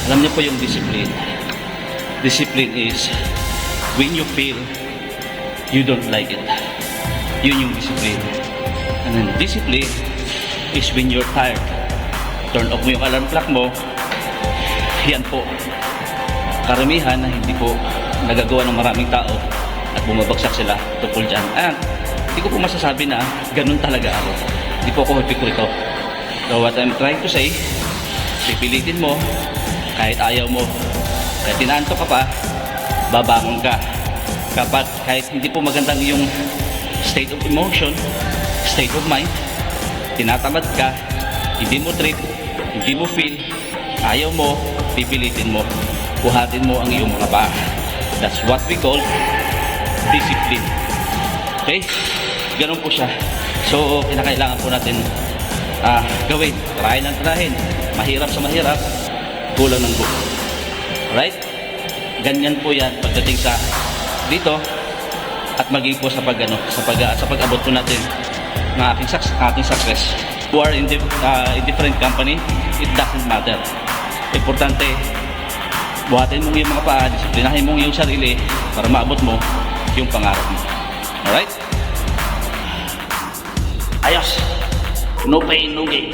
Alam niyo po yung discipline. Discipline is when you feel you don't like it. Yun yung discipline. And then discipline is when you're tired. Turn off mo yung alarm clock mo. Yan po. Karamihan na hindi po nagagawa ng maraming tao at bumabagsak sila tungkol dyan. Hindi ko po masasabi na ganun talaga ako. Hindi po ako hipikrito. So what I'm trying to say, pipilitin mo kahit ayaw mo. Kahit tinaanto ka pa, babangon ka. Kapag kahit hindi po magandang yung state of emotion, state of mind, tinatamad ka, hindi mo trip, hindi mo feel, ayaw mo, pipilitin mo, buhatin mo ang iyong mga paa. That's what we call discipline. Okay? Ganun po siya. So, kinakailangan po natin gawin. Tarahin. Mahirap sa mahirap, kulang ng buo. Alright? Ganyan po yan pagdating sa dito at maging po sa pag-abot po natin ng ating success. Who are in different company, it doesn't matter. Importante, buhatin mo yung mga paa, disiplinahin mo yung sarili para maabot mo yung pangarap mo. Alright? Ayos! No pain, no gain.